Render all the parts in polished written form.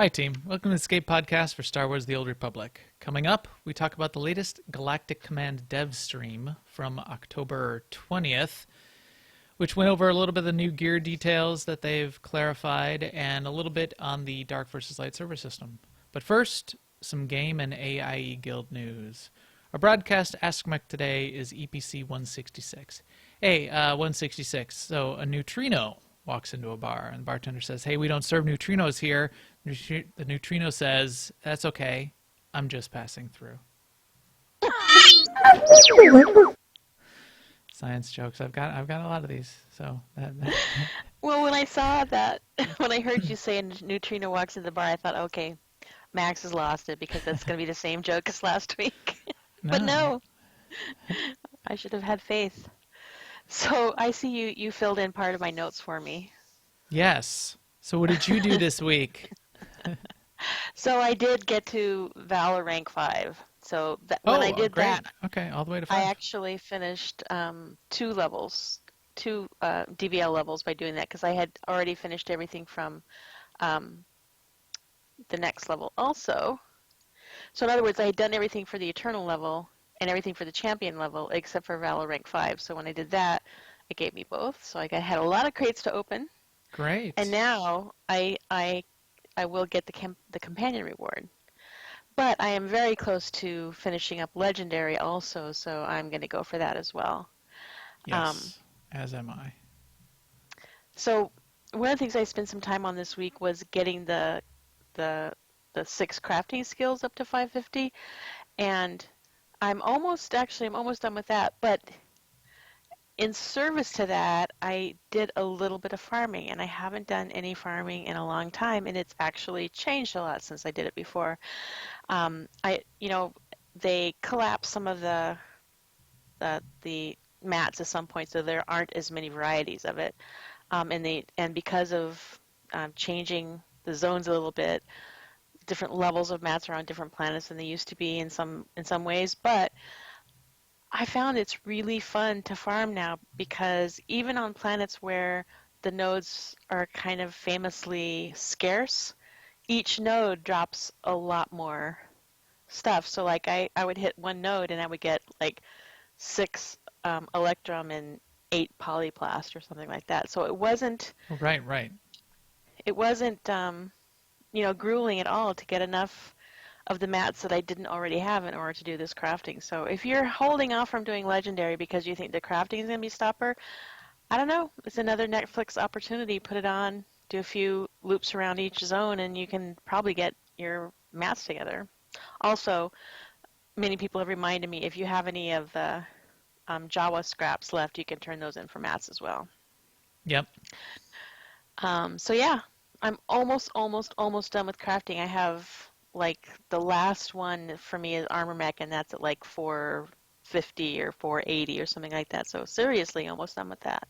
Hi, team. Welcome to the Escape Podcast for Star Wars The Old Republic. Coming up, we talk about the latest Galactic Command dev stream from October 20th, which went over a little bit of the new gear details that they've clarified and a little bit on the Dark versus Light server system. But first, some game and AIE Guild news. Our broadcast Ask Mech today is EPC 166. Hey, 166, so a neutrino walks into a bar, and the bartender says, "Hey, we don't serve neutrinos here." The neutrino says, "That's okay. I'm just passing through." Science jokes. I've got a lot of these. So Well, when I saw that, when I heard you say a neutrino walks into the bar, I thought, okay, Max has lost it because that's going to be the same joke as last week. But no. no, I should have had faith. So I see you filled in part of my notes for me. Yes. So what did you do this week? So I did get to Valor rank 5. So when I did great. that, Okay, all the way to I 5. actually finished two levels, two DVL levels by doing that because I had already finished everything from um, the next level also. So in other words, I had done everything for the Eternal level and everything for the Champion level except for Valor rank 5. So when I did that, it gave me both. So had a lot of crates to open. Great. And now I will get the companion reward. But I am very close to finishing up Legendary also, so I'm going to go for that as well. Yes, as am I. So one of the things I spent some time on this week was getting the 6 crafting skills up to 550, and I'm almost done with that. But in service to that, I did a little bit of farming, and I haven't done any farming in a long time, and it's actually changed a lot since I did it before. They collapsed some of the mats at some point, so there aren't as many varieties of it. And because of changing the zones a little bit, different levels of mats are on different planets than they used to be in some ways. But I found it's really fun to farm now because even on planets where the nodes are kind of famously scarce, each node drops a lot more stuff. So like I would hit one node and I would get like 6 Electrum and 8 Polyplast or something like that. So it wasn't Right. grueling at all to get enough of the mats that I didn't already have in order to do this crafting. So if you're holding off from doing Legendary because you think the crafting is going to be a stopper, I don't know. It's another Netflix opportunity. Put it on, do a few loops around each zone, and you can probably get your mats together. Also, many people have reminded me if you have any of the Jawa scraps left, you can turn those in for mats as well. Yep. So yeah, I'm almost done with crafting. I have like the last one for me is armor mech, and that's at like 450 or 480 or something like that. So seriously, almost done with that.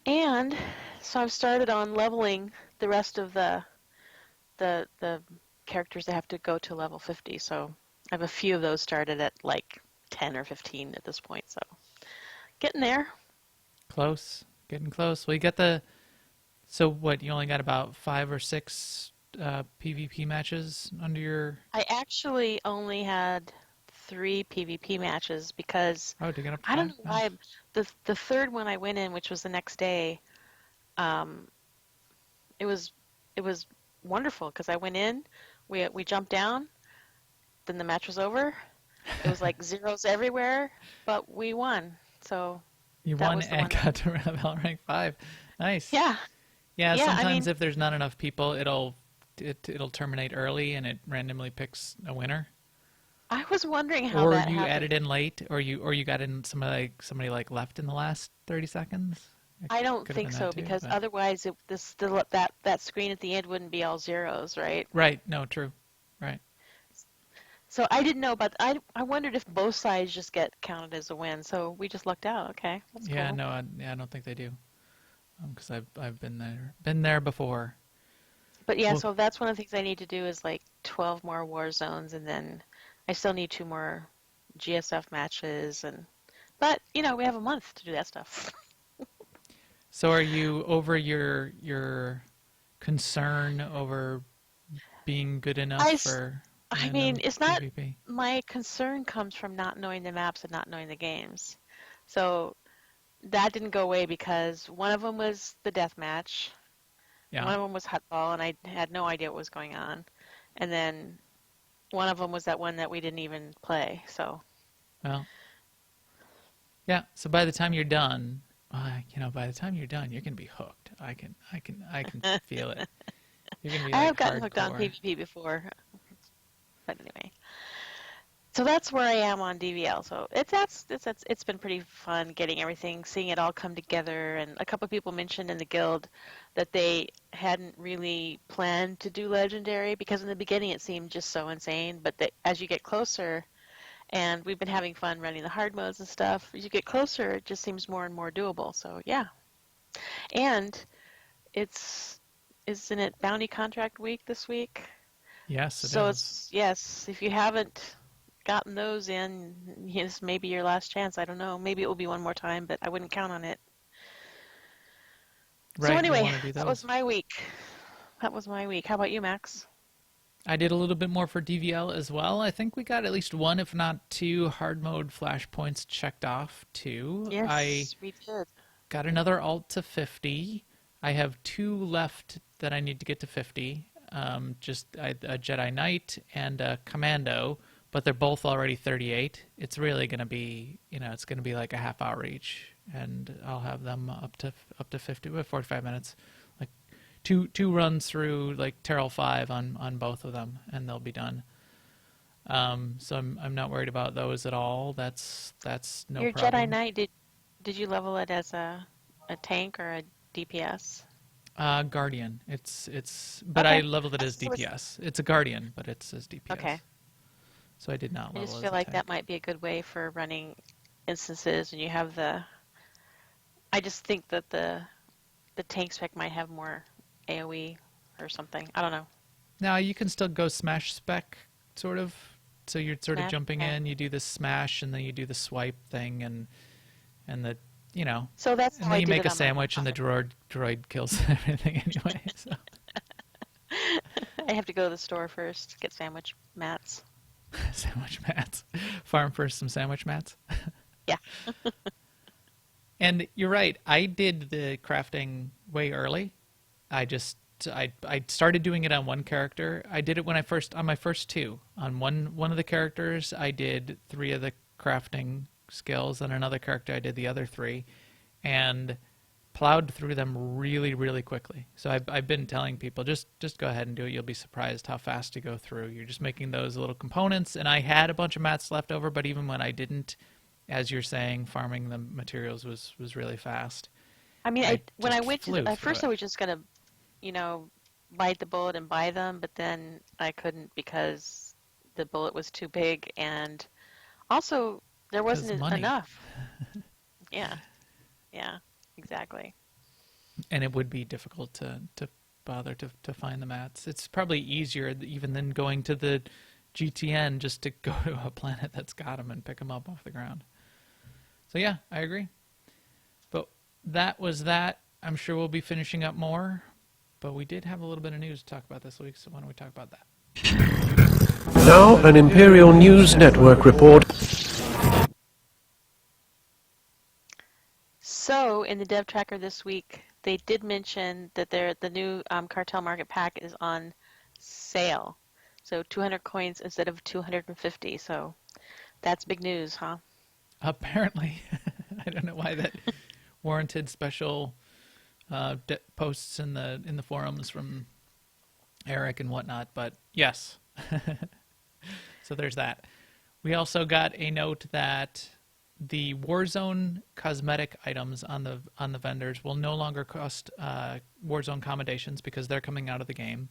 And so I've started on leveling the rest of the characters that have to go to level 50. So I have a few of those started at like 10 or 15 at this point. So getting there. Close. Getting close. Well, you got the... So what, you only got about 5 or 6 PvP matches under your... I actually only had 3 PvP matches because Oh, to get up to I don't 5? know why the third one I went in, which was the next day, um, it was wonderful because I went in, we jumped down, then the match was over. It was like zeros everywhere, but we won. So You that won was the and one. got to Valor rank 5. Nice. Yeah, Yeah, yeah. I sometimes mean, if there's not enough people, it'll terminate early and it randomly picks a winner. I was wondering how Or that you happened. added in late, or you got in somebody left in the last 30 seconds. It I don't could have think been that so too, because but otherwise that screen at the end wouldn't be all zeros, right? right, no, true. Right. So I didn't know, but I wondered if both sides just get counted as a win. So we just lucked out. Okay, that's Yeah, cool. no, I don't think they do. Because I've been there before. But yeah, Well, so that's one of the things I need to do is like 12 more war zones, and then I still need 2 more GSF matches, but we have a month to do that stuff. so are you over your concern over being good enough I, s- for I mean, random it's not, PvP? my concern comes from not knowing the maps and not knowing the games. So that didn't go away because one of them was the death match, Yeah. one of them was Hutball, and I had no idea what was going on. And then one of them was that one that we didn't even play. So, Well, yeah. So by the time you're done, by the time you're done, you're gonna be hooked. I can feel it. You're gonna be I like have gotten hooked on hardcore. PvP before, but anyway. So that's where I am on DVL. So it's been pretty fun getting everything, seeing it all come together. And a couple of people mentioned in the guild that they hadn't really planned to do legendary because in the beginning it seemed just so insane. But that as you get closer, and we've been having fun running the hard modes and stuff, as you get closer, it just seems more and more doable. So yeah, and it's isn't it bounty contract week this week? Yes, it So is. it's, yes, if you haven't gotten those in, this may be your last chance. I don't know. Maybe it will be one more time, but I wouldn't count on it. So Right, you'll anyway, want to do that was those. my week. That was my week. How about you, Max? I did a little bit more for DVL as well. I think we got at least one, if not two, hard mode flashpoints checked off too. I Yes, we did. got another alt to 50. I have two left that I need to get to 50. A Jedi Knight and a Commando, but they're both already 38. It's really going to be, it's going to be like a half hour each, and I'll have them up to 50 with 45 minutes. Like two runs through like Terrell 5 on both of them, and they'll be done. So I'm not worried about those at all. That's no Your Jedi problem. Knight, did you level it as a tank or a DPS? Guardian. But I Okay. leveled it as So it's DPS. It's a Guardian, but it's as okay. DPS. So I did not I just level feel as a like that tank. might be a good way for running instances, and you have the. I just think that the tank spec might have more AOE or something. I don't know. Now you can still go smash spec, sort of. So you're sort of Smash? jumping Okay. in. You do the smash, and then you do the swipe thing, and the So that's and how then I you did make it a on my sandwich, and the droid kills everything anyway. So I have to go to the store first, get sandwich mats. sandwich mats. Farm first some sandwich mats. Yeah. And you're right. I did the crafting way early. I just I started doing it on one character. I did it when I first on my first two. On one of the characters, I did three of the crafting skills. On another character, I did the other three, and plowed through them really really quickly. So I've been telling people just go ahead and do it. You'll be surprised how fast you go through. You're just making those little components. And I had a bunch of mats left over, but even when I didn't, as you're saying, farming the materials was really fast. I mean, I when I just went to flew at through first I it was just gonna, you know, bite the bullet and buy them, but then I couldn't because the bullet was too big, and also there because wasn't money. enough. Yeah, yeah, exactly. And it would be difficult to bother to find the mats. It's probably easier even than going to the GTN just to go to a planet that's got them and pick them up off the ground. So yeah, I agree. But that was that. I'm sure we'll be finishing up more, but we did have a little bit of news to talk about this week, so why don't we talk about that? Now an Imperial News Network report. So in the dev tracker this week, they did mention that the new cartel market pack is on sale. So 200 coins instead of 250. So that's big news, huh? Apparently, I don't know why that warranted special posts in the forums from Eric and whatnot, but yes. So there's that. We also got a note that the Warzone cosmetic items on the vendors will no longer cost Warzone commendations because they're coming out of the game,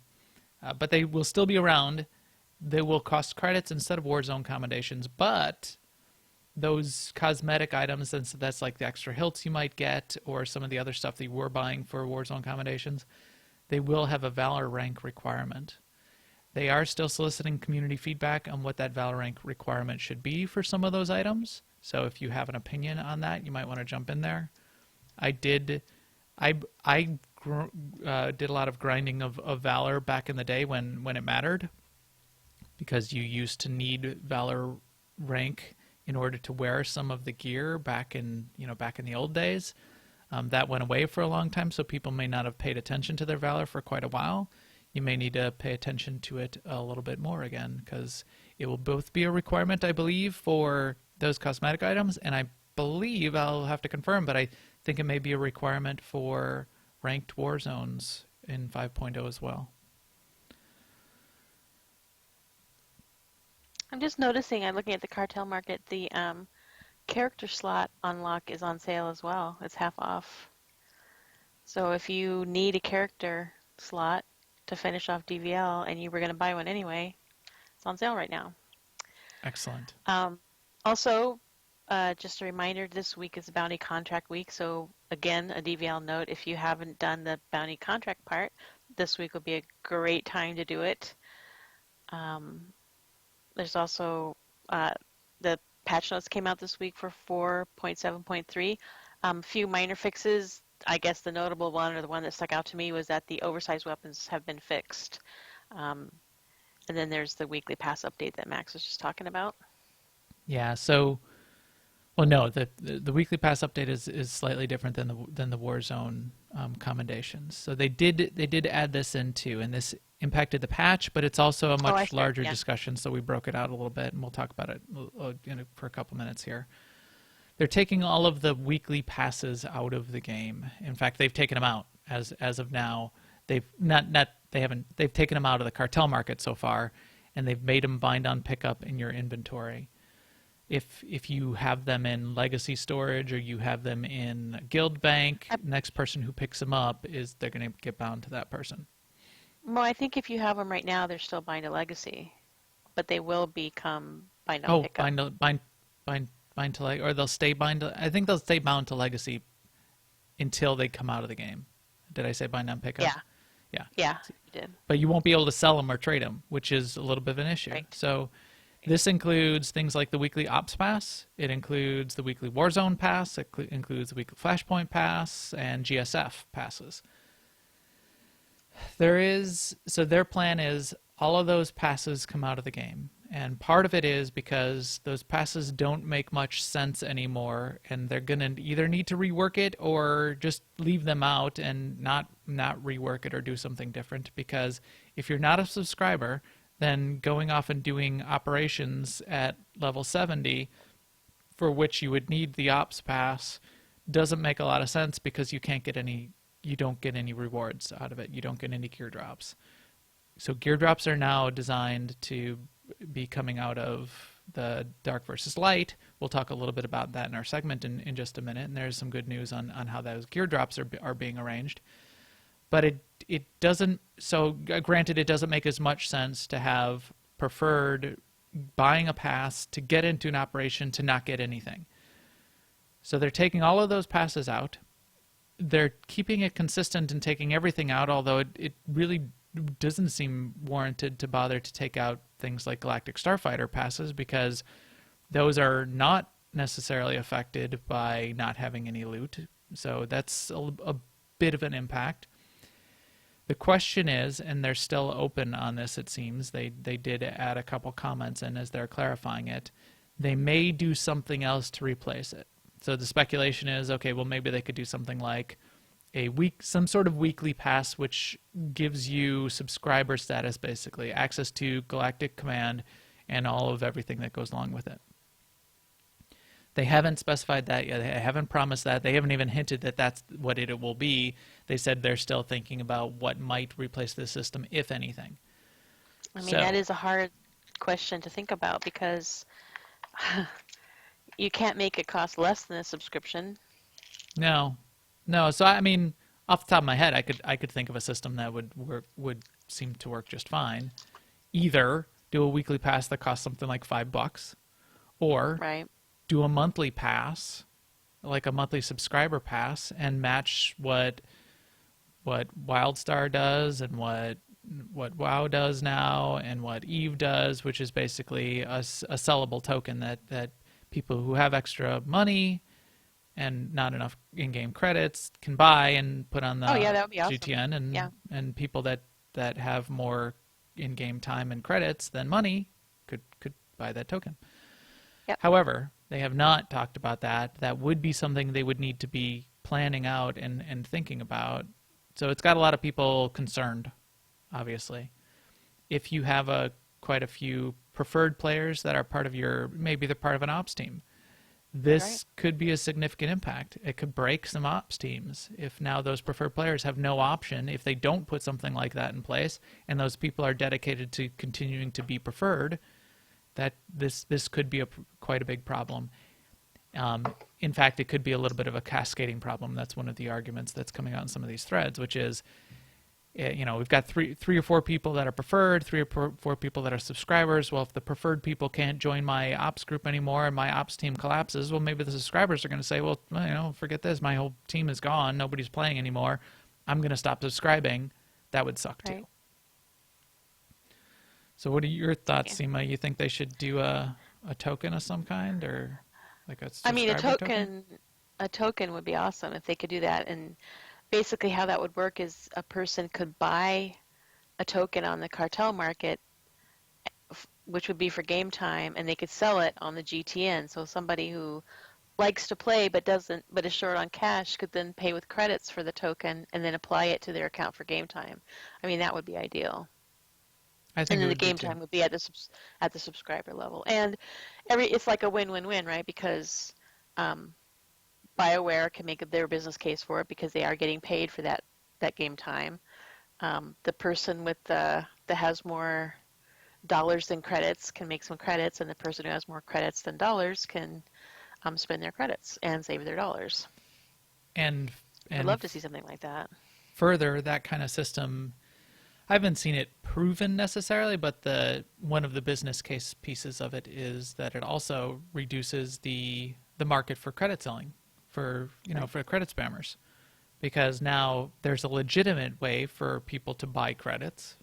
but they will still be around. They will cost credits instead of Warzone commendations, but those cosmetic items, and so that's like the extra hilts you might get or some of the other stuff that you were buying for Warzone commendations, they will have a Valor rank requirement. They are still soliciting community feedback on what that Valor rank requirement should be for some of those items. So if you have an opinion on that, you might want to jump in there. I did a lot of grinding of Valor back in the day when it mattered, because you used to need Valor rank in order to wear some of the gear back in the old days. That went away for a long time, so people may not have paid attention to their Valor for quite a while. You may need to pay attention to it a little bit more again, because it will both be a requirement, I believe, for those cosmetic items, and I believe, I'll have to confirm, but I think it may be a requirement for ranked war zones in 5.0 as well. I'm just noticing, I'm looking at the cartel market, the character slot unlock is on sale as well. It's half off. So if you need a character slot to finish off DVL and you were going to buy one anyway, it's on sale right now. Excellent. Also, just a reminder, this week is bounty contract week. So again, a DVL note, if you haven't done the bounty contract part, this week will be a great time to do it. There's also the patch notes came out this week for 4.7.3. Few minor fixes. I guess the notable one, or the one that stuck out to me, was that the oversized weapons have been fixed. And then there's the weekly pass update that Max was just talking about. Yeah. So, well, no, the weekly pass update is slightly different than the Warzone commendations. So they did add this in too, and this impacted the patch, but it's also a much larger discussion. So we broke it out a little bit, and we'll talk about it for a couple minutes here. They're taking all of the weekly passes out of the game. In fact, they've taken them out as of now. They've they've taken them out of the cartel market so far, and they've made them bind on pickup in your inventory. If you have them in legacy storage or you have them in guild bank, next person who picks them up they're going to get bound to that person. Well, I think if you have them right now, they're still bind to legacy, but they will become bind on pickup. Bind to or they'll stay bind to, I think they'll stay bound to legacy until they come out of the game. Did I say bind on pickup? Yeah, you did. But you won't be able to sell them or trade them, which is a little bit of an issue. Right. So this includes things like the weekly Ops Pass. It includes the weekly Warzone Pass. It includes the weekly Flashpoint Pass and GSF passes. So their plan is all of those passes come out of the game. And part of it is because those passes don't make much sense anymore, and they're going to either need to rework it or just leave them out and not rework it or do something different. Because if you're not a subscriber, then going off and doing operations at level 70, for which you would need the Ops Pass, doesn't make a lot of sense, because you don't get any rewards out of it. You don't get any gear drops. So gear drops are now designed to be coming out of the Dark versus Light. We'll talk a little bit about that in our segment in just a minute, and there's some good news on how those gear drops are being arranged. But it doesn't, so granted, it doesn't make as much sense to have preferred buying a pass to get into an operation to not get anything. So they're taking all of those passes out. They're keeping it consistent and taking everything out, although it really doesn't seem warranted to bother to take out things like Galactic Starfighter passes, because those are not necessarily affected by not having any loot. So that's a bit of an impact. The question is, and they're still open on this, it seems, they did add a couple comments in as they're clarifying it, they may do something else to replace it. So the speculation is, okay, well, maybe they could do something like some sort of weekly pass, which gives you subscriber status, basically, access to Galactic Command and all of everything that goes along with it. They haven't specified that yet. They haven't promised that. They haven't even hinted that that's what it will be. They said they're still thinking about what might replace the system, if anything. I mean, that is a hard question to think about, because you can't make it cost less than a subscription. No. So I mean, off the top of my head, I could think of a system that would seem to work just fine. Either do a weekly pass that costs something like $5, or do a monthly pass, like a monthly subscriber pass, and match what WildStar does and what WoW does now and what EVE does, which is basically a sellable token that people who have extra money and not enough in-game credits can buy and put on the Oh yeah, that would be awesome. GTN, Yeah. and people that have more in-game time and credits than money could buy that token. Yep. However, they have not talked about that. That would be something they would need to be planning out and thinking about. So it's got a lot of people concerned, obviously. If you have quite a few preferred players that are part of maybe they're part of an ops team, this could be a significant impact. It could break some ops teams if now those preferred players have no option, if they don't put something like that in place, and those people are dedicated to continuing to be preferred, that this could be quite a big problem. In fact, it could be a little bit of a cascading problem. That's one of the arguments that's coming out in some of these threads, which is, we've got three or four people that are preferred, 3 or 4 people that are subscribers. Well, if the preferred people can't join my ops group anymore and my ops team collapses, well, maybe the subscribers are going to say, well, forget this. My whole team is gone. Nobody's playing anymore. I'm going to stop subscribing. That would suck too. So what are your thoughts, Seema? You think they should do a token of some kind, or like a subscriber token? A token would be awesome if they could do that. And basically how that would work is a person could buy a token on the cartel market, which would be for game time, and they could sell it on the GTN. So somebody who likes to play but is short on cash could then pay with credits for the token and then apply it to their account for game time. I mean, that would be ideal. I think and then the game time would be at the subscriber level, and it's like a win-win-win, right? Because BioWare can make their business case for it because they are getting paid for that game time. The person that has more dollars than credits can make some credits, and the person who has more credits than dollars can spend their credits and save their dollars. And I'd love to see something like that. Further, that kind of system, I haven't seen it proven necessarily, but one of the business case pieces of it is that it also reduces the market for credit selling for credit spammers, because now there's a legitimate way for people to buy credits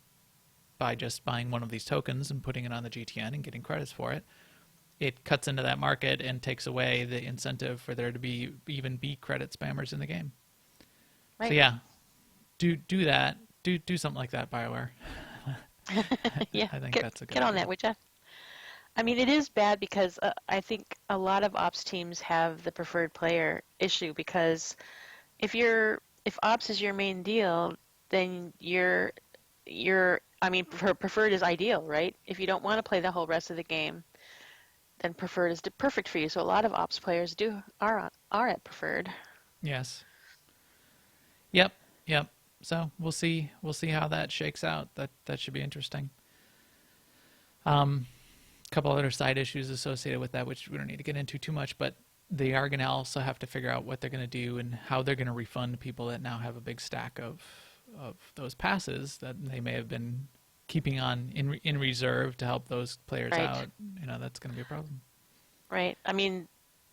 by just buying one of these tokens and putting it on the GTN and getting credits for it. It cuts into that market and takes away the incentive for there to be credit spammers in the game. Right. So yeah, do that. Do something like that, BioWare. Yeah, I think that's a good get on idea. that, would you? I mean, it is bad because I think a lot of ops teams have the preferred player issue, because if ops is your main deal, then preferred is ideal, right? If you don't want to play the whole rest of the game, then preferred is perfect for you. So a lot of ops players are at preferred. Yes. Yep. So we'll see how that shakes out. That should be interesting. A couple other side issues associated with that, which we don't need to get into too much, but they are going to also have to figure out what they're going to do and how they're going to refund people that now have a big stack of those passes that they may have been keeping on in reserve to help those players out. That's going to be a problem. Right. I mean,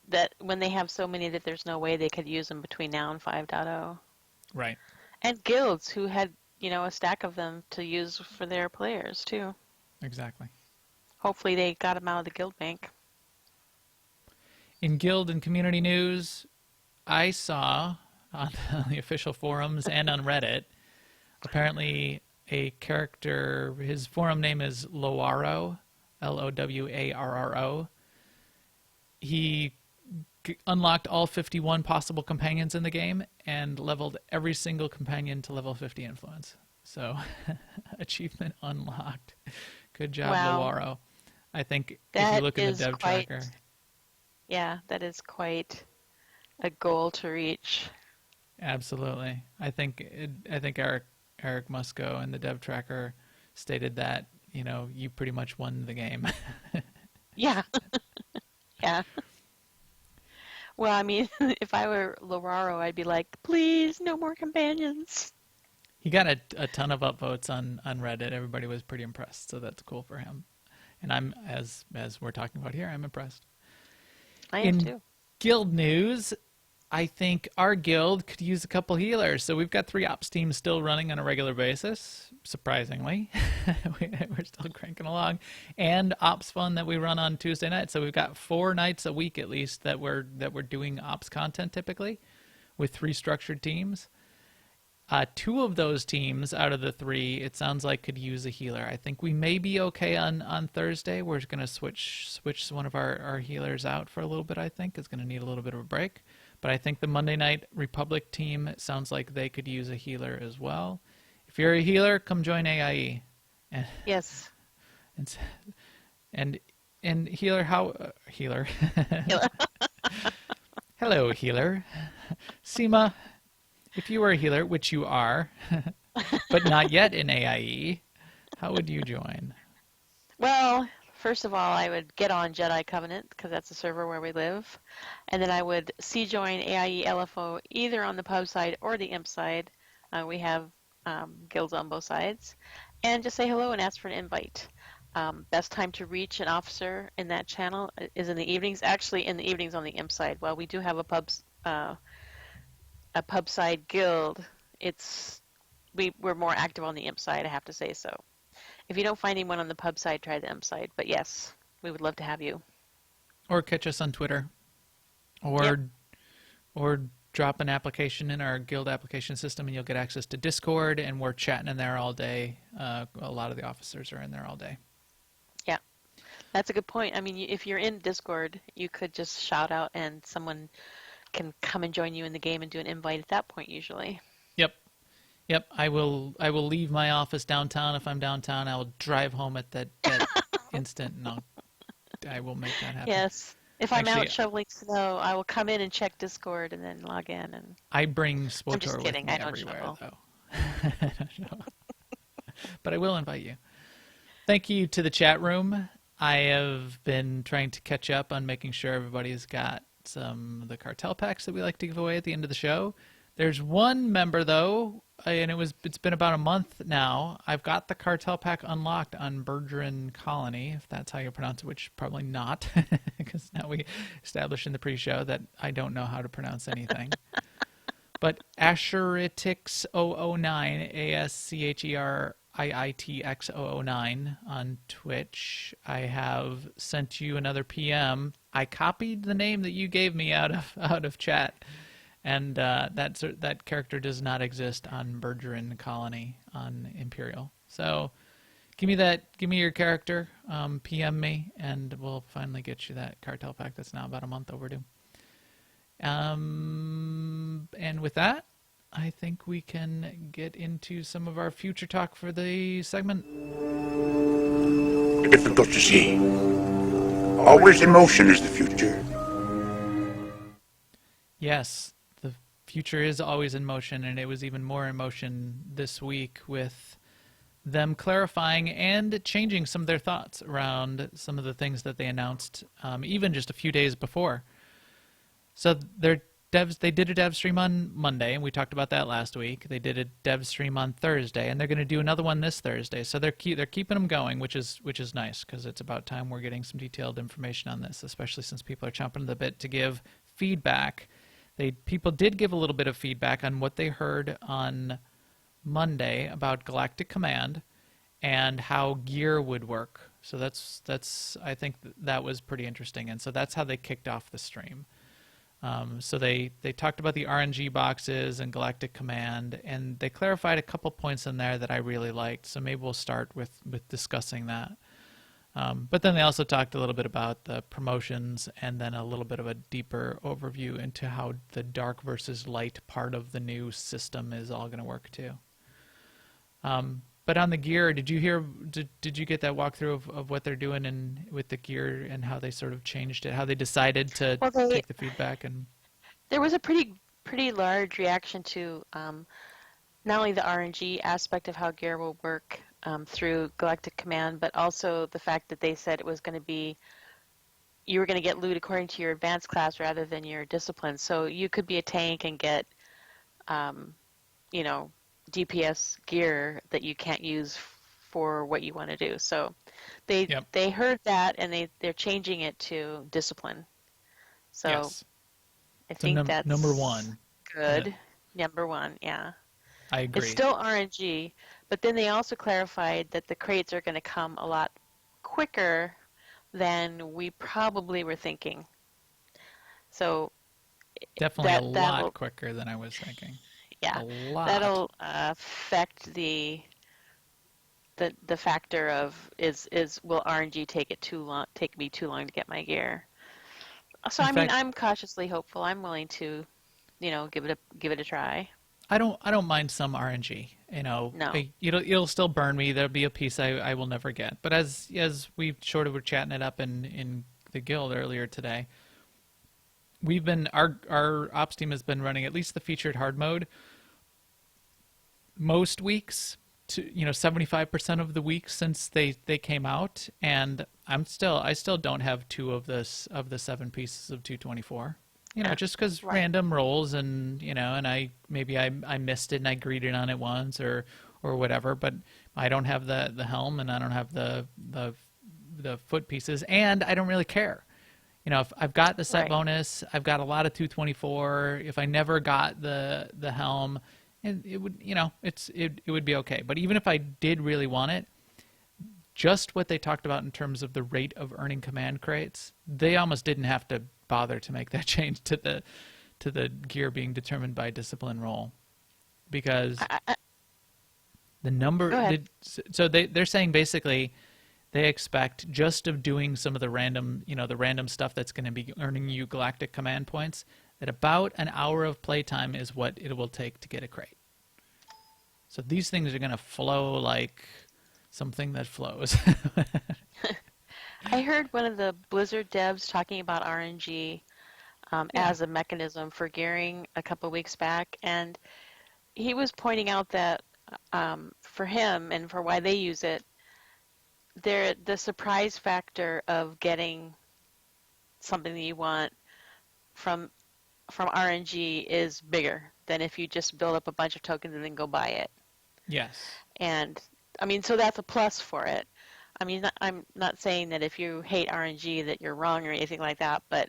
that when they have so many that there's no way they could use them between now and 5.0. Right. And guilds who had, a stack of them to use for their players too. Exactly. Hopefully they got them out of the guild bank. In guild and community news, I saw on the official forums and on Reddit, apparently a character, his forum name is Lowaro, Lowarro. He unlocked all 51 possible companions in the game and leveled every single companion to level 50 influence. So, achievement unlocked. Good job, Lowaro. I think if you look in the dev tracker. Yeah, that is quite a goal to reach. Absolutely. I think Eric Musco in the dev tracker stated that, you pretty much won the game. Yeah. Yeah. Well, I mean, if I were Loraro, I'd be like, please, no more companions. He got a ton of upvotes on Reddit. Everybody was pretty impressed, so that's cool for him. And I'm, as we're talking about here, I'm impressed. I am too. Guild news, I think our guild could use a couple healers. So we've got 3 ops teams still running on a regular basis, surprisingly. We're still cranking along. And ops fun that we run on Tuesday night. So we've got 4 nights a week at least that we're doing ops content typically with 3 structured teams. 2 of those teams out of the 3, it sounds like, could use a healer. I think we may be okay on Thursday. We're going to switch one of our healers out for a little bit, I think. It's going to need a little bit of a break. But I think the Monday Night Republic team, it sounds like they could use a healer as well. If you're a healer, come join AIE. And, Yes. and healer, healer. Hello, healer. Seema, if you were a healer, which you are, but not yet in AIE, how would you join? Well, first of all, I would get on Jedi Covenant because that's the server where we live. And then I would join AIE LFO either on the pub side or the imp side. We have guilds on both sides. And just say hello and ask for an invite. Best time to reach an officer in that channel is in the evenings. Actually, in the evenings on the imp side. While we do have a pub side guild, we're more active on the imp side, I have to say so. If you don't find anyone on the pub side, try the imp side. But yes, we would love to have you. Or catch us on Twitter. Or drop an application in our guild application system and you'll get access to Discord, and we're chatting in there all day. A lot of the officers are in there all day. Yeah, that's a good point. I mean, if you're in Discord, you could just shout out and someone can come and join you in the game and do an invite at that point usually. Yep, I will leave my office downtown if I'm downtown. I will drive home at that instant, and I will make that happen. Yes. If I'm Actually, out shoveling snow, I will come in and check Discord and then log in. And I bring SWTOR I'm just kidding. with me I don't everywhere, shovel. though. But I will invite you. Thank you to the chat room. I have been trying to catch up on making sure everybody's got some of the cartel packs that we like to give away at the end of the show. There's one member, though, and it's been about a month now. I've got the cartel pack unlocked on Bergeron Colony, if that's how you pronounce it, which probably not, because now we established in the pre-show that I don't know how to pronounce anything. But Asheritix 009, ASCHERIITX 009 on Twitch. I have sent you another PM. I copied the name that you gave me out of chat. And that character does not exist on Bergeron Colony on Imperial. So give me your character, PM me, and we'll finally get you that cartel pack that's now about a month overdue. And with that, I think we can get into some of our future talk for the segment. Difficult to see. Always in motion is the future. Yes. Future is always in motion, and it was even more in motion this week with them clarifying and changing some of their thoughts around some of the things that they announced even just a few days before. So they did a dev stream on Monday, and we talked about that last week. They did a dev stream on Thursday, and they're going to do another one this Thursday. So they're keeping them going, which is nice, because it's about time we're getting some detailed information on this, especially since people are chomping at the bit to give feedback. People did give a little bit of feedback on what they heard on Monday about Galactic Command and how gear would work. So that's I think that was pretty interesting, and so that's how they kicked off the stream. So they talked about the RNG boxes and Galactic Command, and they clarified a couple points in there that I really liked. So maybe we'll start with discussing that. But then they also talked a little bit about the promotions and then a little bit of a deeper overview into how the dark versus light part of the new system is all going to work too. But on the gear, did you get that walkthrough of what they're doing with the gear and how they sort of changed it, how they decided to take the feedback? And there was a pretty large reaction to not only the RNG aspect of how gear will work through Galactic Command, but also the fact that they said it was going to be, you were going to get loot according to your advanced class rather than your discipline. So you could be a tank and get, DPS gear that you can't use for what you want to do. So they heard that, and they're changing it to discipline. So yes. I So think that's number one, good. Number one, yeah. I It's agree. still RNG, but then they also clarified that the crates are going to come a lot quicker than we probably were thinking. So Definitely a lot that'll quicker than I was thinking. yeah, A lot. that'll affect the factor of is will RNG take me too long to get my gear. So In I mean, fact, I'm cautiously hopeful. I'm willing to, give it a try. I don't mind some RNG. No. It'll still burn me. There'll be a piece I will never get. But as we sort of were chatting it up in the guild earlier today, we've been our ops team has been running at least the featured hard mode most weeks to 75% of the weeks since they came out, and I still don't have two of the seven pieces of 224. Just because Right. random rolls, and and I missed it and I greeted on it once or whatever, but I don't have the helm, and I don't have the foot pieces, and I don't really care. If I've got the set Right. bonus, I've got a lot of 224. If I never got the helm, and it would it would be okay. But even if I did really want it, just what they talked about in terms of the rate of earning command crates, they almost didn't have to bother to make that change to the gear being determined by discipline roll, because the number. Go ahead. So they're saying basically they expect just of doing some of the random stuff that's going to be earning you galactic command points, that about an hour of playtime is what it will take to get a crate. So these things are going to flow like something that flows. I heard one of the Blizzard devs talking about RNG Yeah. as a mechanism for gearing a couple weeks back, and he was pointing out that for him and for why they use it, the surprise factor of getting something that you want from RNG is bigger than if you just build up a bunch of tokens and then go buy it. Yes. And I mean, so that's a plus for it. I mean, I'm not saying that if you hate RNG that you're wrong or anything like that, but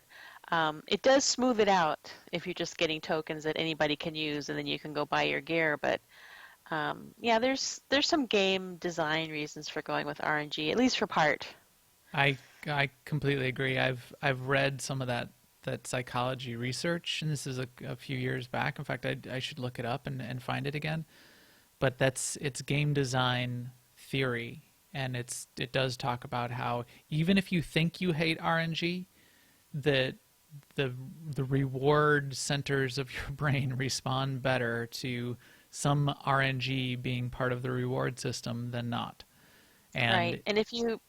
it does smooth it out if you're just getting tokens that anybody can use, and then you can go buy your gear. But yeah, there's some game design reasons for going with RNG, at least for part. I completely agree. I've read some of that psychology research, and this is a few years back. In fact, I should look it up and find it again. But it's game design theory, and it does talk about how even if you think you hate RNG, the reward centers of your brain respond better to some RNG being part of the reward system than not. And Right. And if you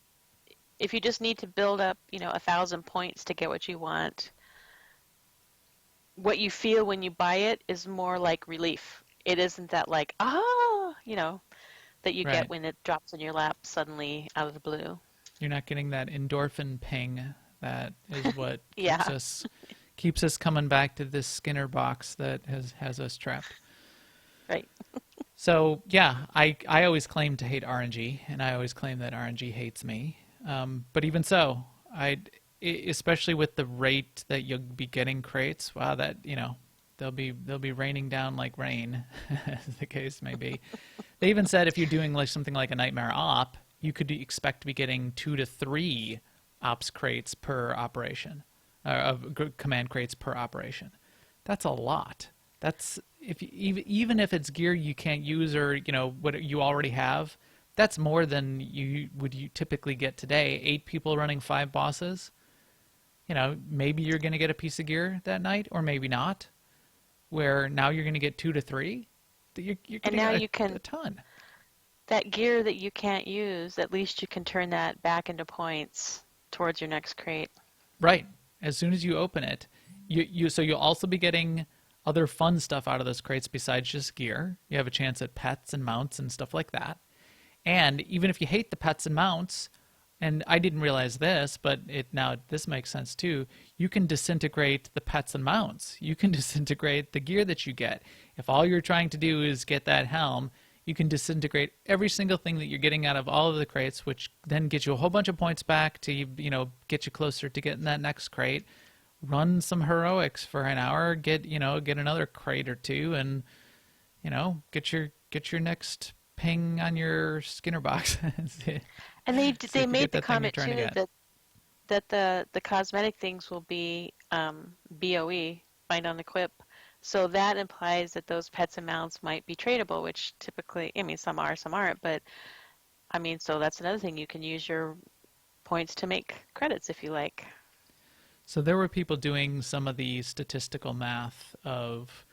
just need to build up, 1,000 points to get what you want, what you feel when you buy it is more like relief. It isn't that like, that you Right. get when it drops in your lap suddenly out of the blue. You're not getting that endorphin ping that is what Yeah. keeps us coming back to this Skinner box that has us trapped. Right. So yeah, I always claim to hate RNG, and I always claim that RNG hates me. But even so, especially with the rate that you'll be getting crates, wow, that they'll be raining down like rain, as the case may be. They even said if you're doing like something like a Nightmare Op, you could expect to be getting 2 to 3 ops crates per operation, command crates per operation. That's a lot. That's even if it's gear you can't use, or what you already have, that's more than you typically get today. 8 people running 5 bosses. Maybe you're going to get a piece of gear that night, or maybe not. Where now you're going to get 2 to 3. You're And getting now a you can, ton. that gear that you can't use, at least you can turn that back into points towards your next crate. Right. As soon as you open it, so you'll also be getting other fun stuff out of those crates besides just gear. You have a chance at pets and mounts and stuff like that. And even if you hate the pets and mounts, and I didn't realize this, but this makes sense too, you can disintegrate the pets and mounts. You can disintegrate the gear that you get. If all you're trying to do is get that helm, you can disintegrate every single thing that you're getting out of all of the crates, which then gets you a whole bunch of points back to get you closer to getting that next crate, run some heroics for an hour, get another crate or two, and get your next ping on your Skinner box. see, And they see they if you get made the that thing you're comment trying to too get. that the cosmetic things will be BOE, bind on equip. So that implies that those pets and mounts might be tradable, which typically, I mean, some are, some aren't, but I mean, so that's another thing. You can use your points to make credits if you like. So there were people doing some of the statistical math of,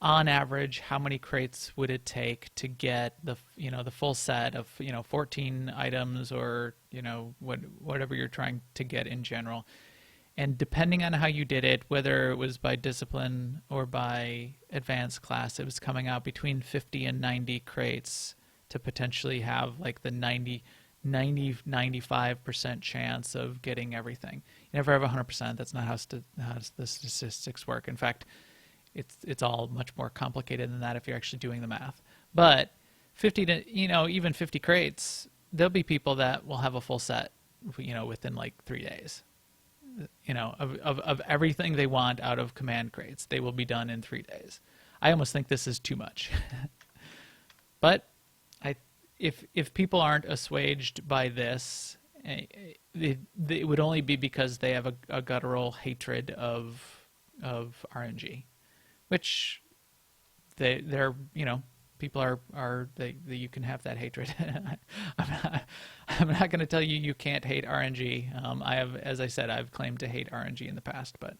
on average, how many crates would it take to get the full set of, 14 items or, whatever you're trying to get in general. And depending on how you did it, whether it was by discipline or by advanced class, it was coming out between 50 and 90 crates to potentially have like the 95% chance of getting everything. You never have 100%. That's not how the statistics work. In fact, it's all much more complicated than that if you're actually doing the math. But 50 to, even 50 crates, there'll be people that will have a full set, within like 3 days. Of everything they want out of command crates. They will be done in 3 days. I almost think this is too much. But if people aren't assuaged by this, it would only be because they have a guttural hatred of RNG, which they're people are you can have that hatred. I'm not going to tell you can't hate RNG. As I said, I've claimed to hate RNG in the past, but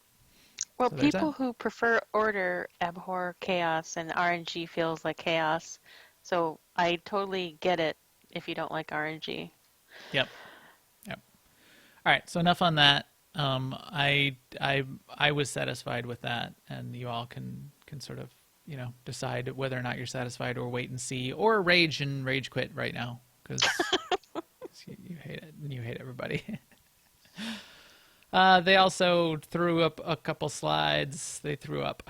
Well, so there's people that. who prefer order abhor chaos, and RNG feels like chaos. So I totally get it if you don't like RNG. Yep. Yep. All right. So enough on that. I was satisfied with that, and you all can sort of decide whether or not you're satisfied, or wait and see, or rage and rage quit right now because you hate it and you hate everybody. They also threw up a couple slides. They threw up.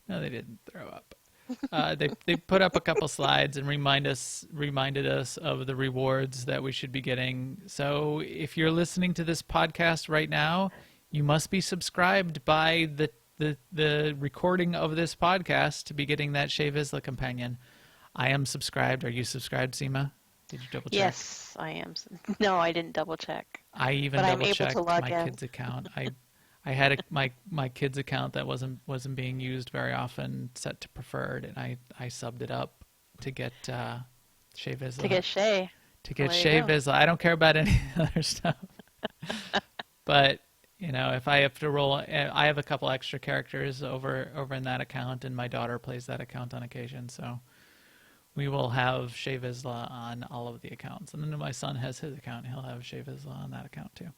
No, they didn't throw up. They put up a couple slides and reminded us of the rewards that we should be getting. So if you're listening to this podcast right now, you must be subscribed by the recording of this podcast to be getting that Shea Vizsla companion. I am subscribed. Are you subscribed, Seema? Did you double check? Yes, I am. No, I didn't double check. I even But I'm double able to checked log my in. kid's account. I had my kid's account that wasn't being used very often set to preferred, and I subbed it up to get Shea Vizsla. To get Shay. To get Well, there Shea you go. Vizsla. I don't care about any other stuff. But if I have to roll, I have a couple extra characters over in that account, and my daughter plays that account on occasion, so we will have Shea Vizsla on all of the accounts. And then when my son has his account, he'll have Shea Vizsla on that account too.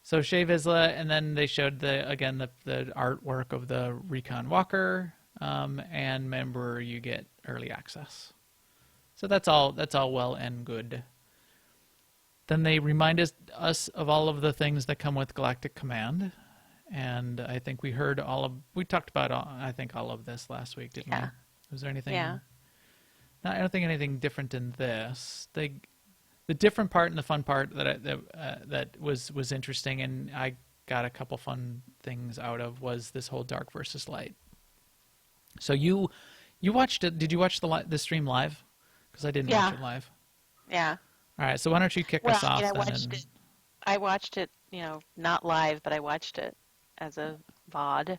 So Shea Vizsla, and then they showed the artwork of the Recon Walker, and remember you get early access. So that's all well and good. Then they reminded us of all of the things that come with Galactic Command, and I think we talked about all of this last week, didn't we? Yeah. Was there anything? Yeah. No, I don't think anything different in this. The different part and the fun part that was interesting, and I got a couple fun things out of, was this whole dark versus light. So you watched it? Did you watch the stream live? Because I didn't watch it live. Yeah. All right, so why don't you kick us off? I watched it, not live, but I watched it as a VOD.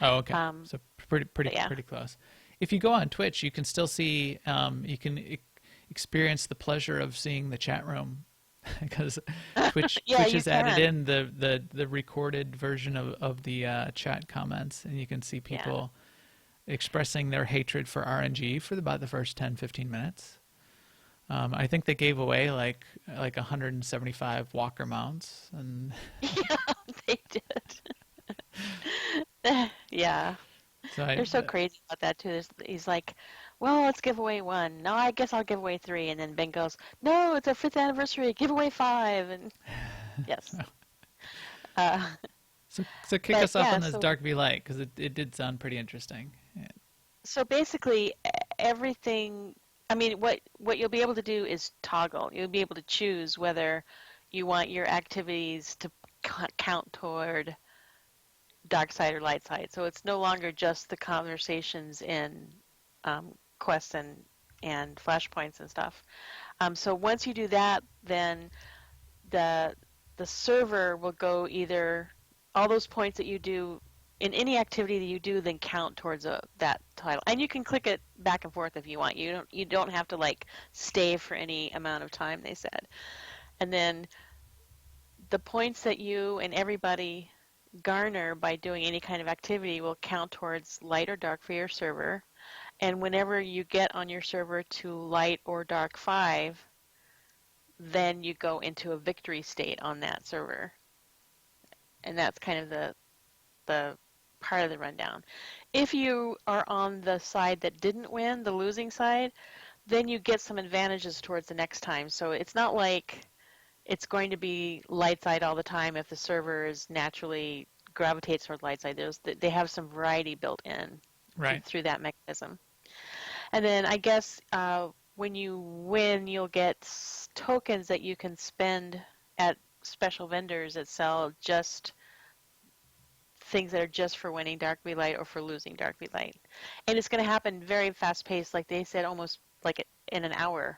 Oh, okay. So pretty yeah. pretty close. If you go on Twitch, you can still see. You can experience the pleasure of seeing the chat room because Twitch has added in the recorded version of the chat comments, and you can see people expressing their hatred for RNG for about the first 10-15 minutes. I think they gave away like 175 Walker mounts, and Yeah, they did. Yeah. so They're so crazy about that too. He's like, well, let's give away one. No, I guess I'll give away 3. And then Ben goes, no, it's our 5th anniversary. Give away 5. And yes. So kick us off on this Dark V Light, because it did sound pretty interesting. Yeah. So basically, everything. I mean, what you'll be able to do is toggle. You'll be able to choose whether you want your activities to count toward dark side or light side. So it's no longer just the conversations in quests and flashpoints and stuff. So once you do that, then the server will go either all those points that you do in any activity that you do, then count towards that title. And you can click it back and forth if you want. You don't have to like stay for any amount of time, they said. And then the points that you and everybody garner by doing any kind of activity will count towards light or dark for your server. And whenever you get on your server to light or dark 5, then you go into a victory state on that server. And that's kind of the part of the rundown. If you are on the side that didn't win, the losing side, then you get some advantages towards the next time. So it's not like it's going to be light side all the time if the server is naturally gravitates towards light side. They have some variety built in through that mechanism. And then I guess when you win, you'll get tokens that you can spend at special vendors that sell just things that are just for winning Dark v Light or for losing Dark v Light. And it's going to happen very fast paced, like they said, almost like in an hour.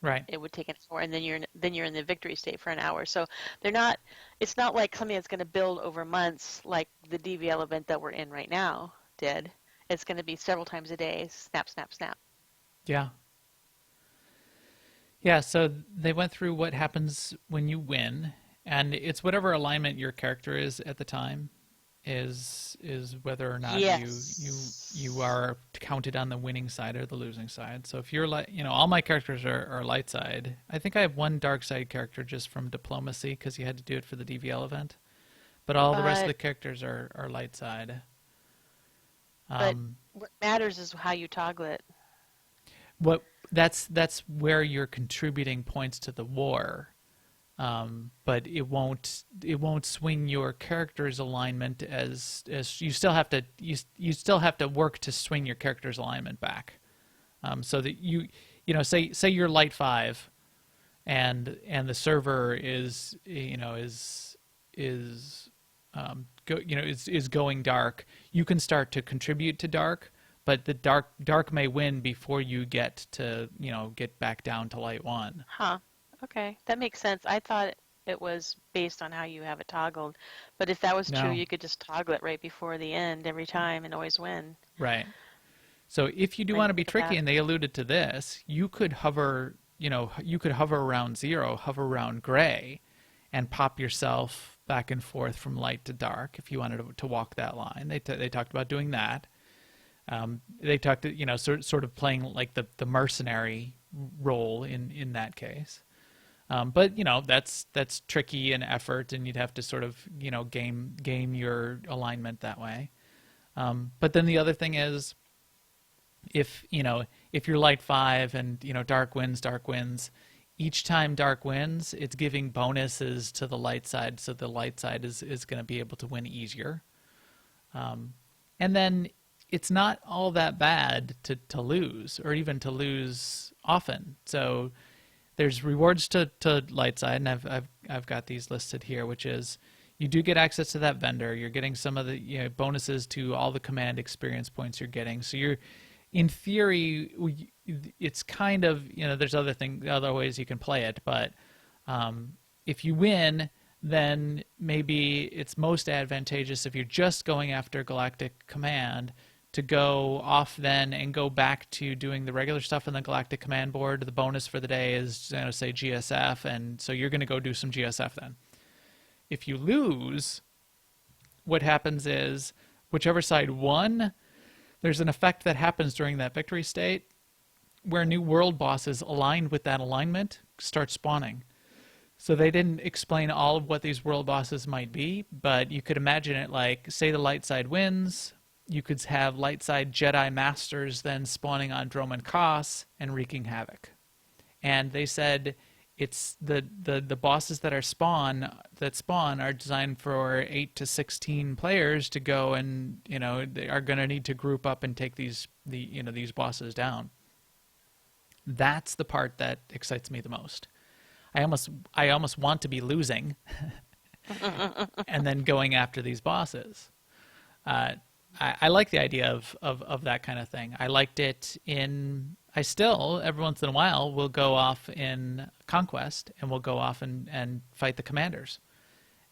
Right. It would take an hour, and then you're in the victory state for an hour. So it's not like something that's going to build over months like the DVL event that we're in right now did. It's going to be several times a day, snap, snap, snap. Yeah. Yeah, so they went through what happens when you win, and it's whatever alignment your character is at the time is whether or not you are counted on the winning side or the losing side. So if you're all my characters are light side. I think I have one dark side character just from diplomacy because you had to do it for the DVL event, but all the rest of the characters are light side. But what matters is how you toggle it. That's where you're contributing points to the war. But it won't swing your character's alignment as you still have to work to swing your character's alignment back. So that say you're light 5 and the server is going dark, you can start to contribute to dark, but the dark may win before you get to get back down to light 1. Huh. Okay, that makes sense. I thought it was based on how you have it toggled, but if that was true, you could just toggle it right before the end every time and always win. Right. So if you do want to be tricky, and they alluded to this, you could hover around 0, hover around gray, and pop yourself back and forth from light to dark if you wanted to walk that line. They talked about doing that. They talked sort of playing like the mercenary role in that case. But that's tricky and effort, and you'd have to sort of game your alignment that way. But then the other thing is, if you're light 5 and dark wins, each time dark wins, it's giving bonuses to the light side, so the light side is going to be able to win easier. And then it's not all that bad to lose, or even to lose often. So there's rewards to light side, and I've got these listed here, which is you do get access to that vendor. You're getting some of the bonuses to all the command experience points you're getting. So you're, in theory, it's kind of there's other ways you can play it, but if you win, then maybe it's most advantageous if you're just going after Galactic Command to go off then and go back to doing the regular stuff on the Galactic Command board. The bonus for the day is, say GSF, and so you're going to go do some GSF then. If you lose, what happens is whichever side won, there's an effect that happens during that victory state where new world bosses aligned with that alignment start spawning. So they didn't explain all of what these world bosses might be, but you could imagine it like, say the light side wins, you could have light side Jedi Masters then spawning on Droman Kos and wreaking havoc. And they said it's the bosses that spawn are designed for 8 to 16 players to go, and they are going to need to group up and take these bosses down. That's the part that excites me the most. I almost want to be losing and then going after these bosses. I like the idea of that kind of thing. I liked it in. I still, every once in a while, will go off in Conquest and we'll go off and fight the commanders.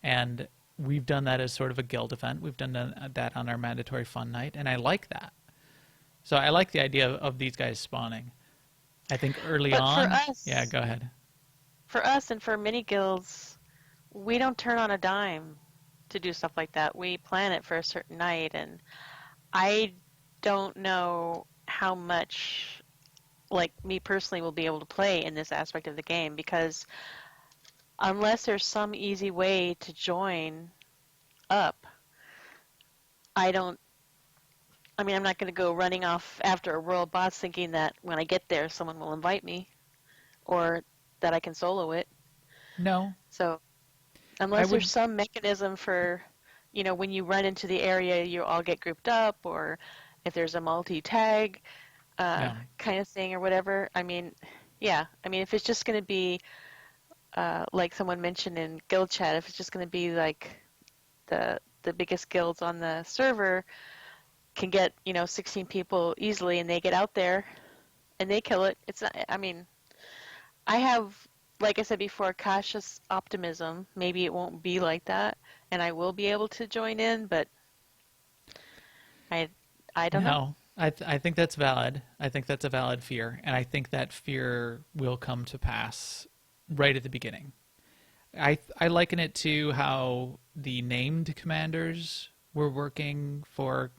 And we've done that as sort of a guild event. We've done that on our mandatory fun night, and I like that. So I like the idea of these guys spawning. I think early But on. for us, Yeah, go ahead. For us and for mini guilds, we don't turn on a dime to do stuff like that. We plan it for a certain night, and I don't know how much, like me personally, will be able to play in this aspect of the game, because unless there's some easy way to join up, I don't. I mean, I'm not going to go running off after a world boss thinking that when I get there, someone will invite me, or that I can solo it. No. So unless there's some mechanism for, when you run into the area, you all get grouped up, or if there's a multi-tag kind of thing or whatever. I mean, yeah. I mean, if it's just going to be, like someone mentioned in guild chat, if it's just going to be like the biggest guilds on the server can get, 16 people easily, and they get out there and they kill it. It's not, I mean, I have, like I said before, cautious optimism. Maybe it won't be like that, and I will be able to join in, but I don't know. I think that's valid. I think that's a valid fear, and I think that fear will come to pass right at the beginning. I liken it to how the named commanders were working for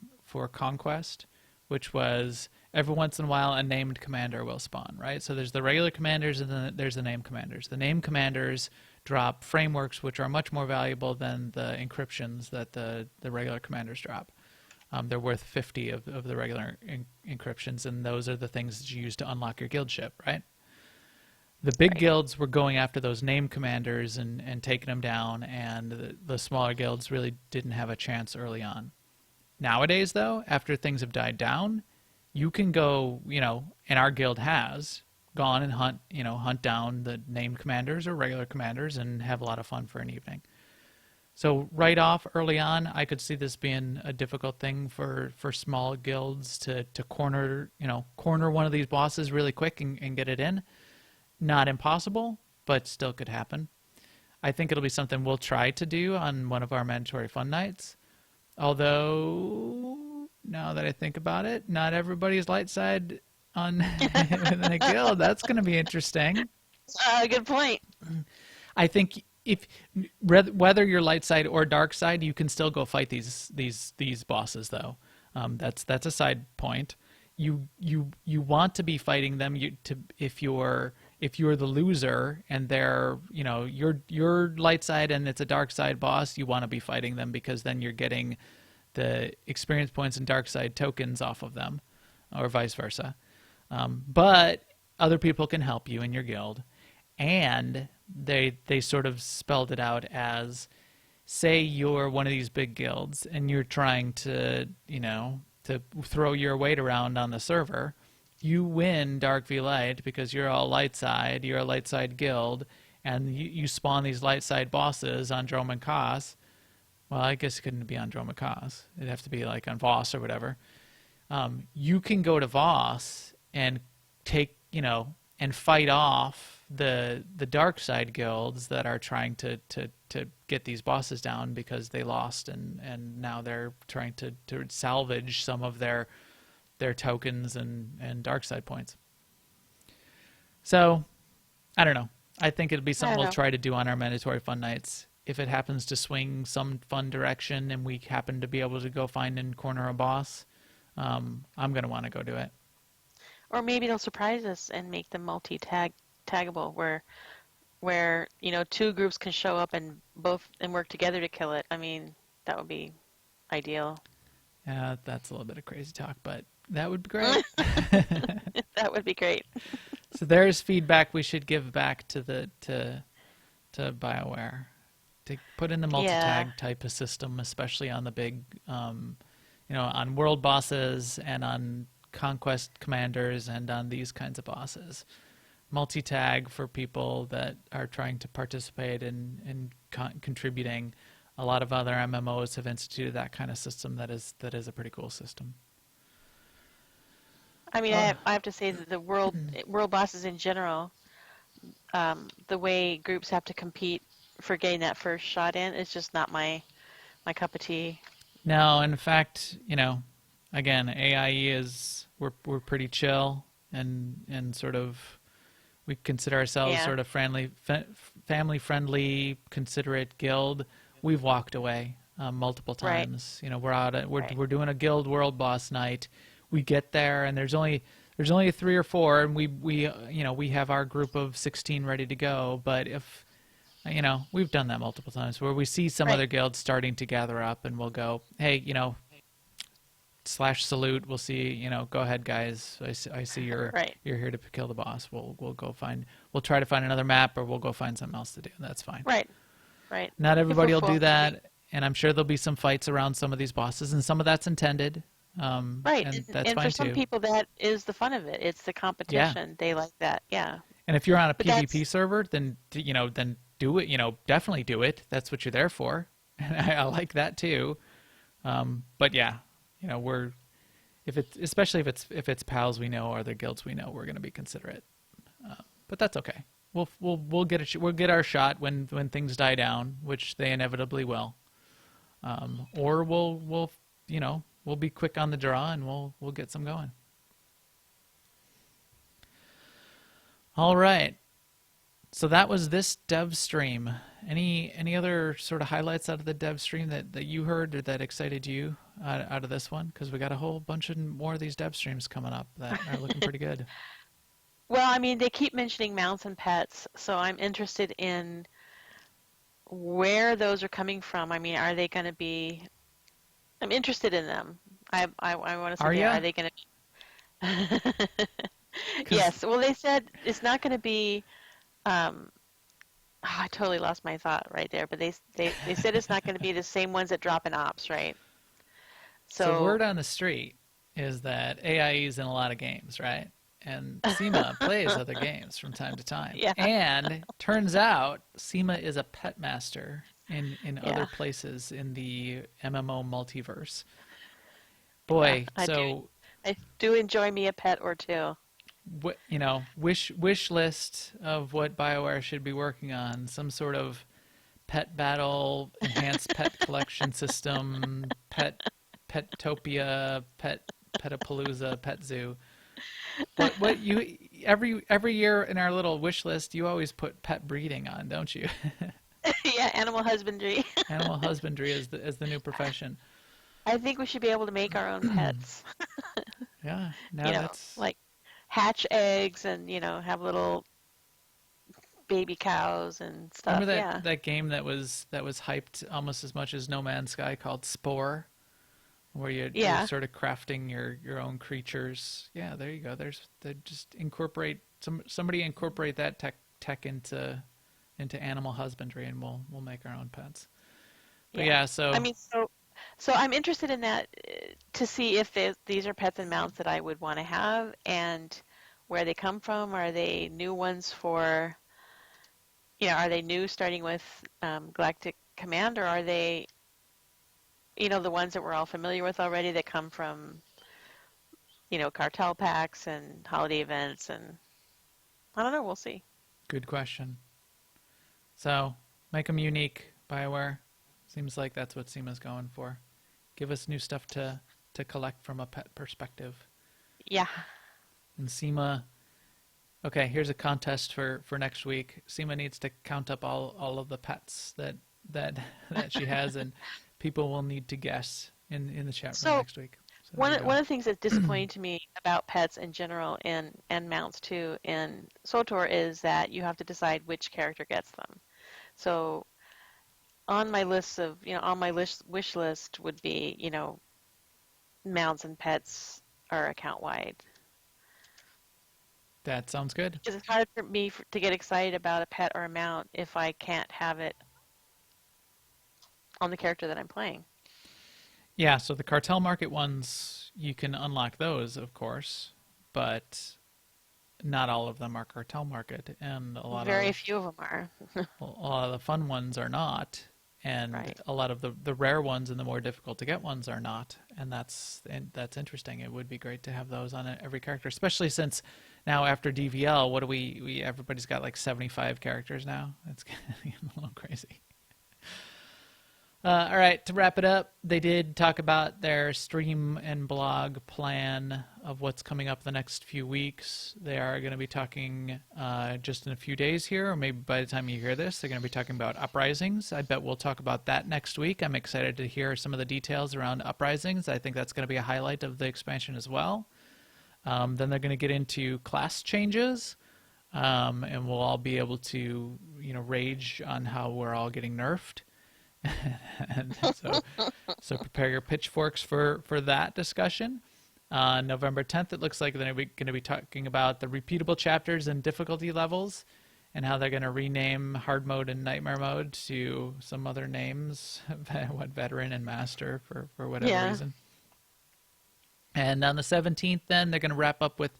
Conquest, which was every once in a while a named commander will spawn, right? So there's the regular commanders and then there's the named commanders. The named commanders drop frameworks which are much more valuable than the encryptions that the regular commanders drop. They're worth 50 of the regular encryptions, and those are the things that you use to unlock your guild ship, right? The big guilds were going after those named commanders and taking them down, and the smaller guilds really didn't have a chance early on. Nowadays, though, after things have died down, you can go, and our guild has gone and hunt down the named commanders or regular commanders and have a lot of fun for an evening. So right off early on, I could see this being a difficult thing for small guilds to corner one of these bosses really quick and get it in. Not impossible, but still could happen. I think it'll be something we'll try to do on one of our mandatory fun nights. Although, now that I think about it, not everybody's light side on within a guild. That's going to be interesting. Good point. I think whether you're light side or dark side, you can still go fight these bosses, though. That's a side point. You want to be fighting them. If you're the loser and they're you're light side and it's a dark side boss, you want to be fighting them because then you're getting the experience points and dark side tokens off of them, or vice versa. But other people can help you in your guild, and they sort of spelled it out as, say you're one of these big guilds and you're trying to to throw your weight around on the server. You win Dark v Light because you're all light side, you're a light side guild, and you spawn these light side bosses on Drome and Kos. Well, I guess it couldn't be on Drome and Kos. It'd have to be like on Voss or whatever. You can go to Voss and take, and fight off the dark side guilds that are trying to get these bosses down because they lost and now they're trying to salvage some of their tokens and dark side points. So, I don't know. I think it'll be something we'll try to do on our mandatory fun nights. If it happens to swing some fun direction and we happen to be able to go find and corner a boss, I'm going to want to go do it. Or maybe they'll surprise us and make them taggable, where two groups can show up and work together to kill it. I mean, that would be ideal. Yeah, that's a little bit of crazy talk, but that would be great. That would be great. So there's feedback we should give back to BioWare to put in the multi-tag type of system, especially on the big, on world bosses and on conquest commanders and on these kinds of bosses. multi-tag for people that are trying to participate in contributing. A lot of other MMOs have instituted that kind of system. That is a pretty cool system. I mean, I have to say that the world bosses in general, the way groups have to compete for getting that first shot in is just not my cup of tea. No, in fact, again, AIE is we're pretty chill and sort of we consider ourselves sort of family friendly, considerate guild. We've walked away multiple times. Right. We're doing a guild world boss night. We get there and there's only 3 or 4, and we have our group of 16 ready to go. But if we've done that multiple times where we see some other guilds starting to gather up, and we'll go, hey, /salute. We'll see. Go ahead, guys. I see you're here to kill the boss. We'll try to find another map, or we'll go find something else to do. That's fine. Right. Not everybody will do that, and I'm sure there'll be some fights around some of these bosses, and some of that's intended. Right, and that's fine for some too. people that is the fun of it. It's the competition. Yeah. They like that. Yeah. And if you're on a PvP server, then do it. Definitely do it. That's what you're there for, and I like that too. But yeah, especially if it's pals we know or the guilds we know, we're going to be considerate. But that's okay. We'll get our shot when things die down, which they inevitably will. Or we'll be quick on the draw and we'll get some going. All right. So that was this dev stream. Any other sort of highlights out of the dev stream that you heard or that excited you out of this one? Because we got a whole bunch of more of these dev streams coming up that are looking pretty good. Well, I mean, they keep mentioning mounts and pets, so I'm interested in where those are coming from. I mean, are they going to be? I'm interested in them. I want to say, are they going to? Yes. Well, they said it's not going to be. I totally lost my thought right there, but they said it's not going to be the same ones that drop in ops, right? So word on the street is that AIE is in a lot of games, right? And SEMA plays other games from time to time. Yeah. And turns out SEMA is a pet master in other places in the MMO multiverse. Boy, I do enjoy me a pet or two. Wish list of what BioWare should be working on. Some sort of pet battle, enhanced pet collection system, Petopia, Petapalooza, Pet Zoo. What you every year in our little wish list, you always put pet breeding on, don't you? Yeah, animal husbandry. Animal husbandry is the new profession. I think we should be able to make our own pets. Yeah, that's like hatch eggs and have little baby cows and stuff. Remember that game that was hyped almost as much as No Man's Sky called SWTOR, where you're sort of crafting your own creatures. Yeah, there you go. Just incorporate somebody incorporate that tech into animal husbandry, and we'll make our own pets. But so I mean, so I'm interested in that to see if these are pets and mounts that I would want to have, and where they come from. Are they new ones for? Are they new starting with Galactic Command, or are they, the ones that we're all familiar with already that come from, cartel packs and holiday events, and I don't know. We'll see. Good question. So make them unique, BioWare. Seems like that's what SEMA's going for. Give us new stuff to collect from a pet perspective. Yeah. And SEMA. Okay, here's a contest for next week. SEMA needs to count up all of the pets that she has, and people will need to guess in the chat room next week. So one of the things that's disappointing to me about pets in general and mounts too in SWTOR is that you have to decide which character gets them. So on my list of on my wish list would be mounts and pets are account wide. That sounds good. Because it's hard for me to get excited about a pet or a mount if I can't have it on the character that I'm playing. Yeah, so the cartel market ones, you can unlock those, of course, but not all of them are cartel market, and Very few of them are. a lot of the fun ones are not, and Right. a lot of the rare ones and the more difficult to get ones are not, and that's interesting. It would be great to have those on every character, especially since now after DVL, what do we everybody's got like 75 characters now. It's getting a little crazy. All right, to wrap it up, they did talk about their stream and blog plan of what's coming up the next few weeks. They are going to be talking just in a few days here, or maybe by the time you hear this, they're going to be talking about Uprisings. I bet we'll talk about that next week. I'm excited to hear some of the details around Uprisings. I think that's going to be a highlight of the expansion as well. Then they're going to get into class changes, and we'll all be able to, rage on how we're all getting nerfed. And so prepare your pitchforks for that discussion. November 10th, it looks like they're going to be talking about the repeatable chapters and difficulty levels and how they're going to rename hard mode and nightmare mode to some other names, what veteran and master for whatever reason. And on the 17th, then they're going to wrap up with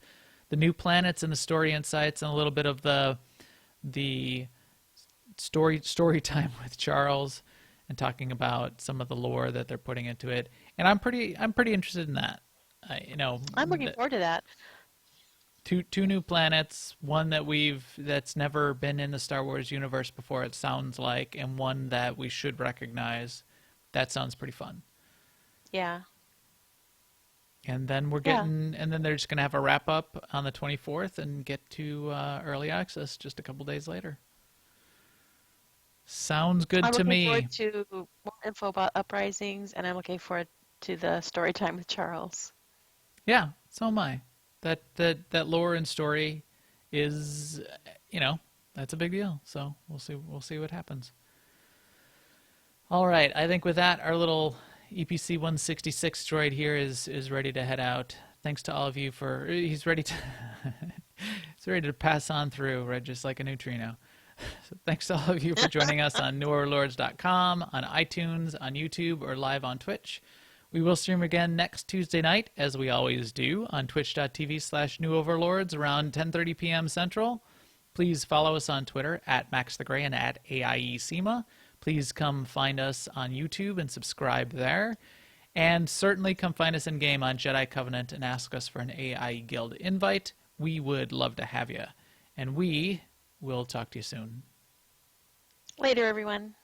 the new planets and the story insights and a little bit of the story time with Charles, and talking about some of the lore that they're putting into it. And I'm pretty interested in that. I'm looking forward to that. Two new planets, one that's never been in the Star Wars universe before, it sounds like, and one that we should recognize. That sounds pretty fun. Yeah. And then and then they're just going to have a wrap up on the 24th and get to early access just a couple days later. Sounds good to me. I'm looking forward to more info about Uprisings, and I'm looking forward to the story time with Charles. Yeah, so am I. That lore and story is, that's a big deal. So we'll see what happens. All right, I think with that, our little EPC 166 droid here is ready to head out. Thanks to all of you he's ready to he's ready to pass on through, right, just like a neutrino. So thanks to all of you for joining us on newoverlords.com, on iTunes, on YouTube, or live on Twitch. We will stream again next Tuesday night, as we always do, on twitch.tv/newoverlords around 10:30 p.m. Central. Please follow us on Twitter @MaxTheGray and @AIESEMA. Please come find us on YouTube and subscribe there. And certainly come find us in-game on Jedi Covenant and ask us for an AI Guild invite. We would love to have you. And we... we'll talk to you soon. Later, everyone.